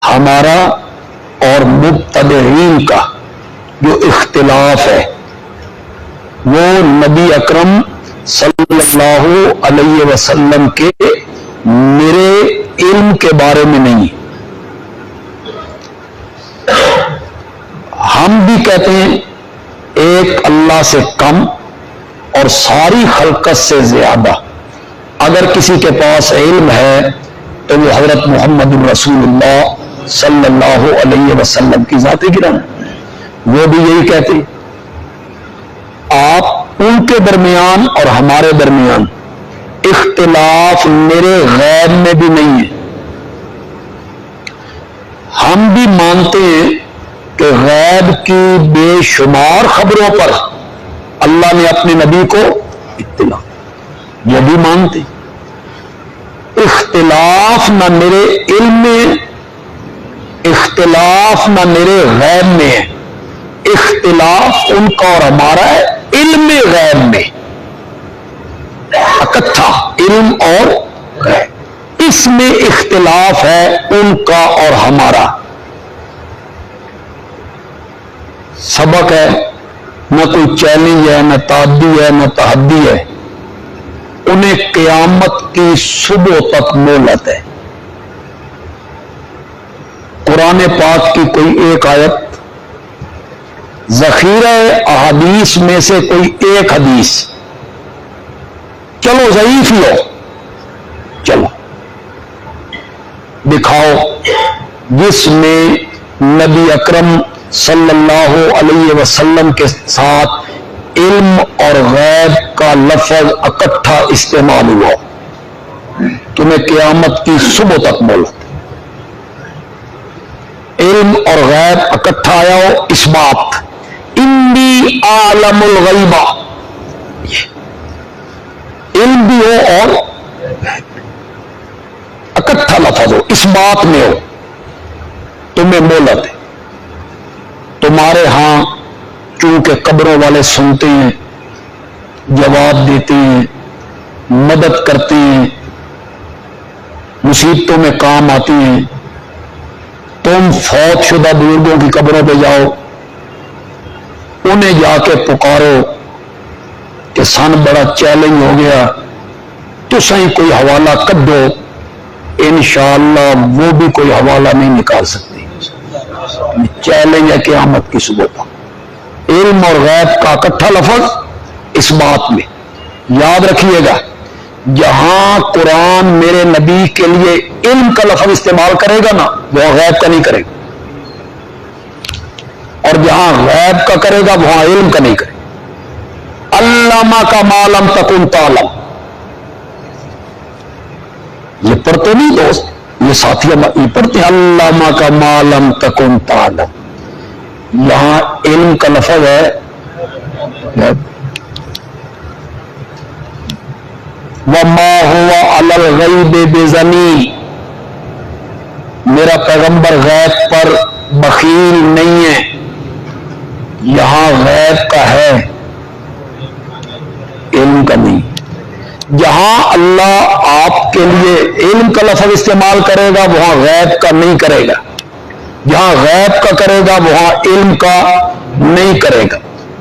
ہمارا اور مبتدعین کا جو اختلاف ہے وہ نبی اکرم صلی اللہ علیہ وسلم کے میرے علم کے بارے میں نہیں. ہم بھی کہتے ہیں ایک اللہ سے کم اور ساری خلقت سے زیادہ. اگر کسی کے پاس علم ہے تو وہ حضرت محمد رسول اللہ صلی اللہ علیہ وسلم کی ذات گراں. وہ بھی یہی کہتے ہیں. آپ ان کے درمیان اور ہمارے درمیان اختلاف میرے غیب میں بھی نہیں ہے. ہم بھی مانتے ہیں کہ غیب کی بے شمار خبروں پر اللہ نے اپنے نبی کو اطلاع. یہ بھی مانتے ہیں. اختلاف نہ میرے علم میں، اختلاف نہ میرے غیب میں ہے. اختلاف ان کا اور ہمارا ہے علم غیب میں. اکٹھا علم اور غیب، اس میں اختلاف ہے ان کا اور ہمارا. سبق ہے، نہ کوئی چیلنج ہے، نہ تعدی ہے، نہ تحدی ہے. انہیں قیامت کی صبح تک مہلت ہے. قرآن پاک کی کوئی ایک آیت، ذخیرہ احادیث میں سے کوئی ایک حدیث، چلو ضعیف ہی ہو، چلو دکھاؤ جس میں نبی اکرم صلی اللہ علیہ وسلم کے ساتھ علم اور غیب کا لفظ اکٹھا استعمال ہوا. تمہیں قیامت کی صبح تک مہلت. علم اور غیب اکٹھا آیا ہو، اس بات انی عالم الغیبہ، علم بھی ہو اور اکٹھا لفظ ہو، اس بات میں ہو، تمہیں مہلت ہے. تمہارے ہاں چونکہ قبروں والے سنتے ہیں، جواب دیتے ہیں، مدد کرتے ہیں، مصیبتوں میں کام آتی ہیں. تم فوت شدہ بزرگوں کی قبروں پہ جاؤ، انہیں جا کے پکارو کہ سن بڑا چیلنج ہو گیا، تو صحیح کوئی حوالہ کر دو. انشاءاللہ وہ بھی کوئی حوالہ نہیں نکال سکتے. چیلنج ہے قیامت کی صبح کا. علم اور غیب کا اکٹھا لفظ اس بات میں یاد رکھیے گا. جہاں قرآن میرے نبی کے لیے علم کا لفظ استعمال کرے گا نا، وہ غیب کا نہیں کرے گا. اور جہاں غیب کا کرے گا وہاں علم کا نہیں کرے گا. علامہ کا معلم تکن تعلم، یہ پڑھتے نہیں دوست، یہ ساتھی یہ پڑھتے ہیں علامہ کا معلم تکن تعلم. یہاں علم کا لفظ ہے وَمَا هُوَ عَلَى الْغَيْبِ بِضَنِينٍ. میرا پیغمبر غیب پر بخیل نہیں ہے. یہاں غیب کا ہے، علم کا نہیں. جہاں اللہ آپ کے لیے علم کا لفظ استعمال کرے گا وہاں غیب کا نہیں کرے گا. جہاں غیب کا کرے گا وہاں علم کا نہیں کرے گا.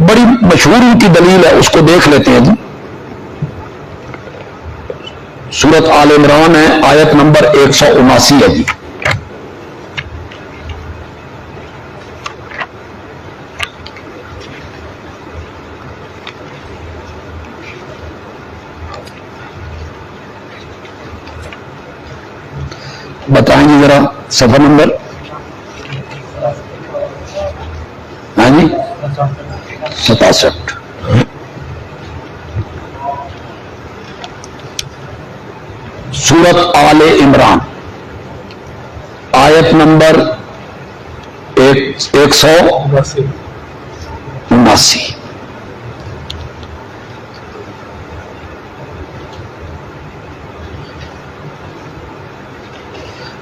بڑی مشہور ان کی دلیل ہے، اس کو دیکھ لیتے ہیں. سورت آل عمران ہے، آیت نمبر 179 ہے جی. بتائیں گے ذرا صفحہ نمبر. ہاں جی 67. سورت آل عمران آیت نمبر 179.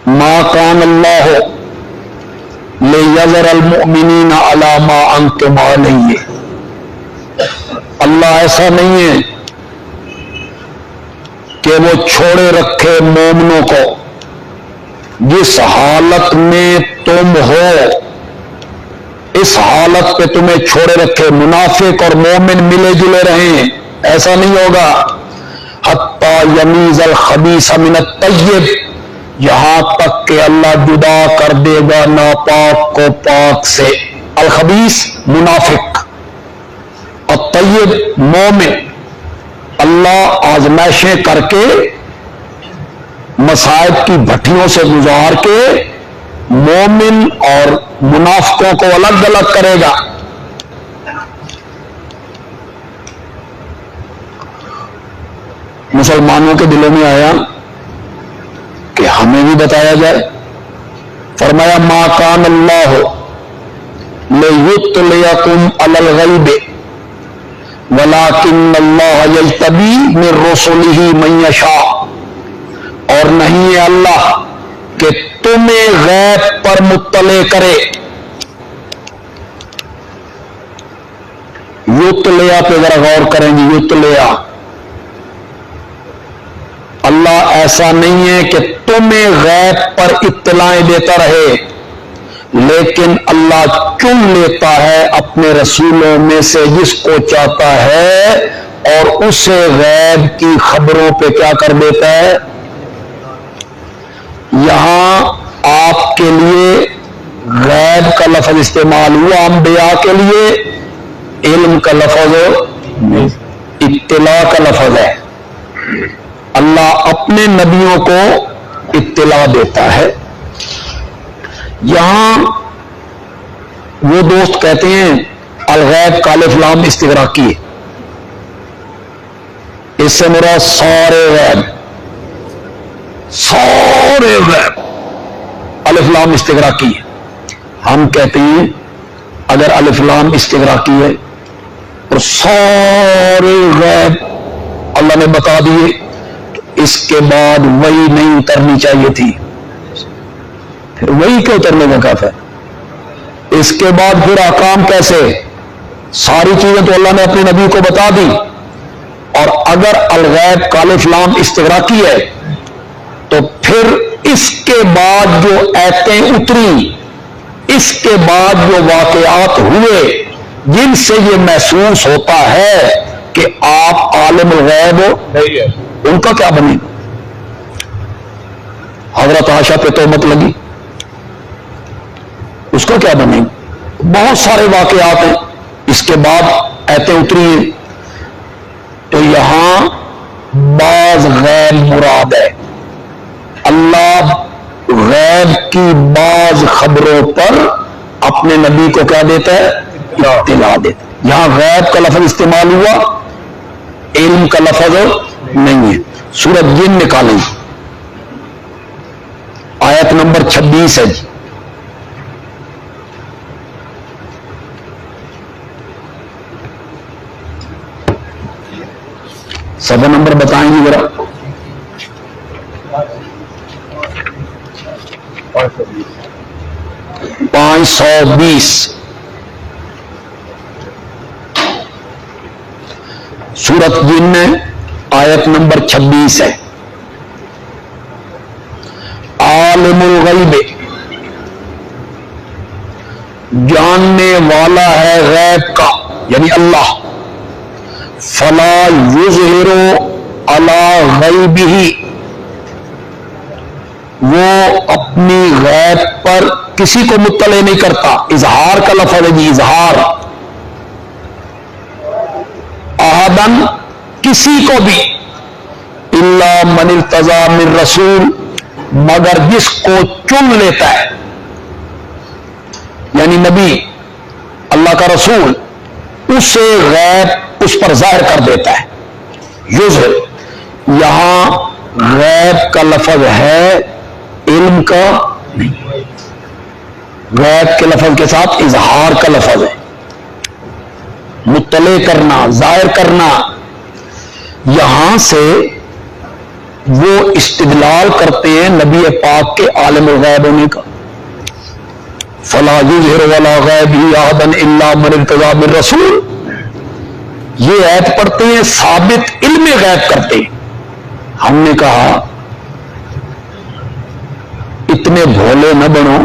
ما کان اللہ لیذر المؤمنین علی ما انتم علیہ. اللہ ایسا نہیں ہے کہ وہ چھوڑے رکھے مومنوں کو جس حالت میں تم ہو اس حالت پہ تمہیں چھوڑے رکھے، منافق اور مومن ملے جلے رہیں، ایسا نہیں ہوگا۔ حتی یمیز الخبیث من الطیب، یہاں تک کہ اللہ جدا کر دے گا ناپاک کو پاک سے۔ الخبیث منافق، الطیب مومن۔ اللہ آزمائشیں کر کے مصائب کی بھٹیوں سے گزار کے مومن اور منافقوں کو الگ الگ کرے گا۔ مسلمانوں کے دلوں میں آیا کہ ہمیں بھی بتایا جائے، فرمایا ما کان اللہ لیطلعکم علی الغیب ولکن اللہ یجتبی من رسلہ من یشاء، اور نہیں ہے اللہ کہ تمہیں غیب پر مطلع کرے۔ یطلع پہ ذرا غور کریں گے، یطلع اللہ ایسا نہیں ہے کہ تمہیں غیب پر اطلاعیں دیتا رہے، لیکن اللہ چن لیتا ہے اپنے رسولوں میں سے جس کو چاہتا ہے اور اسے غیب کی خبروں پہ کیا کر دیتا ہے۔ یہاں آپ کے لیے غیب کا لفظ استعمال ہوا، انبیاء کے لیے علم کا لفظ اطلاع کا لفظ ہے۔ اللہ اپنے نبیوں کو اطلاع دیتا ہے۔ یہاں وہ دوست کہتے ہیں الغیب کا الف لام استغراقی ہے، اس سے مراد سارے غیب، سارے غیب الف لام استغراقی ہے۔ ہم کہتے ہیں اگر الف لام استغراقی ہے اور سارے غیب اللہ نے بتا دیے تو اس کے بعد وہی نہیں اترنی چاہیے تھی، پھر وہی کے اترنے کا کیا ہے؟ اس کے بعد پھر احکام کیسے؟ ساری چیزیں تو اللہ نے اپنے نبی کو بتا دی، اور اگر الغیب کا الف لام استغراقی ہے تو پھر اس کے بعد جو آیتیں اتری، اس کے بعد جو واقعات ہوئے جن سے یہ محسوس ہوتا ہے کہ آپ عالم الغیب ہو، ان کا کیا بنے؟ حضرت عائشہ پہ تہمت لگی، اس کا کیا بنے؟ بہت سارے واقعات ہیں، اس کے بعد آیتیں اتری ہیں، تو یہاں بعض غیب مراد ہے۔ اللہ غیب کی بعض خبروں پر اپنے نبی کو کیا دیتا ہے؟ اطلاع دیتا ہے۔ یہاں غیب کا لفظ استعمال ہوا، علم کا لفظ نہیں ہے۔ سورۃ جن نکالیں، آیت نمبر 26 ہے جی۔ صفحہ نمبر بتائیں گے ذرا؟ 520 سورۃ جن میں آیت نمبر 26 ہے۔ عالم الغیب، جاننے والا ہے غیب کا یعنی اللہ، فلا یظہر علی غیبہ، وہ اپنی غیب پر کسی کو مطلع نہیں کرتا۔ اظہار کا لفظ ہے جی، اظہار، احدن کسی کو بھی، الا من ارتضی من رسول، مگر جس کو چن لیتا ہے، یعنی نبی اللہ کا رسول، اسے غیب اس پر ظاہر کر دیتا ہے۔ یظہر، یہاں غیب کا لفظ ہے، علم کا نہیں، غیب کے لفظ کے ساتھ اظہار کا لفظ ہے، مطلع کرنا، ظاہر کرنا۔ یہاں سے وہ استدلال کرتے ہیں نبی پاک کے عالم الغیب ہونے کا۔ فلا یظہر علی غیبہ احدا الا من ارتضی من رسول، یہ آیت پڑھتے ہیں ثابت علم غیب کرتے ہیں۔ ہم نے کہا اتنے بھولے نہ بنو،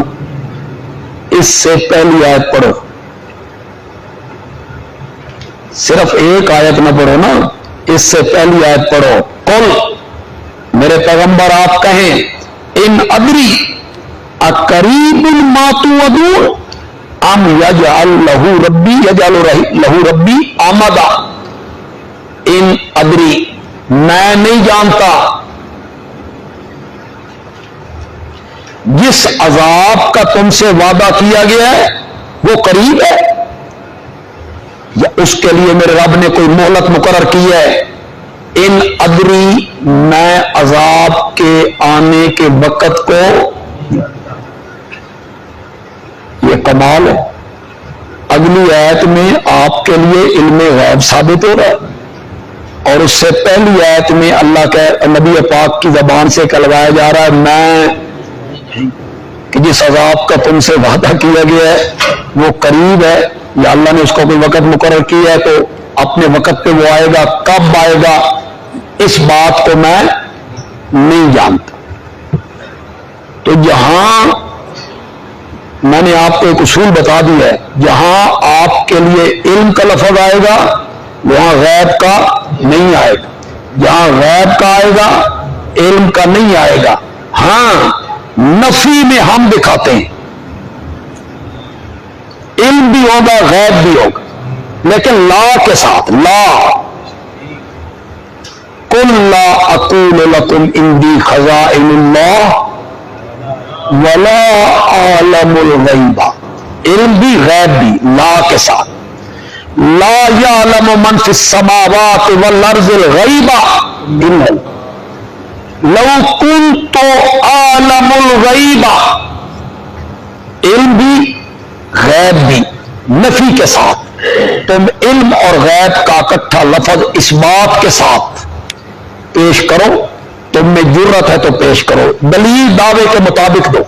اس سے پہلی آیت پڑھو، صرف ایک آیت نہ پڑھو نا، اس سے پہلی آیت پڑھو۔ قل، میرے پیغمبر آپ کہیں، ان ادری اقریب ما توعدون ام یجعل لہ ربی آمدا، ان ادری، میں نہیں جانتا جس عذاب کا تم سے وعدہ کیا گیا ہے وہ قریب ہے یا اس کے لیے میرے رب نے کوئی مہلت مقرر کی ہے۔ ان ادری، میں عذاب کے آنے کے وقت کو، یہ کمال ہے۔ اگلی آیت میں آپ کے لیے علم غیب ثابت ہو رہا ہے، اور اس سے پہلی آیت میں اللہ کے نبی پاک کی زبان سے کہلوایا جا رہا ہے میں کہ جس عذاب کا تم سے وعدہ کیا گیا ہے وہ قریب ہے، یا اللہ نے اس کو کوئی وقت مقرر کیا ہے تو اپنے وقت پہ وہ آئے گا، کب آئے گا اس بات کو میں نہیں جانتا۔ تو جہاں میں نے آپ کو ایک اصول بتا دیا ہے، جہاں آپ کے لیے علم کا لفظ آئے گا وہاں غیب کا نہیں آئے گا، جہاں غیب کا آئے گا علم کا نہیں آئے گا۔ ہاں، نفی میں ہم دکھاتے ہیں، علم بھی ہوگا غیب بھی ہوگا، لیکن لا کے ساتھ، لا قل لا اقول لکم عندی خزائن اللہ ولا اعلم الغیب، علم بھی غیب بھی، لا کے ساتھ۔ لا یعلم من فی السماوات والارض الغیب الا اللہ، لو کنت اعلم الغیب، علم بھی غیب بھی، نفی کے ساتھ۔ تم علم اور غیب کا اکٹھا لفظ اس بات کے ساتھ پیش کرو، تم میں جرت ہے تو پیش کرو، دلیل دعوے کے مطابق دو۔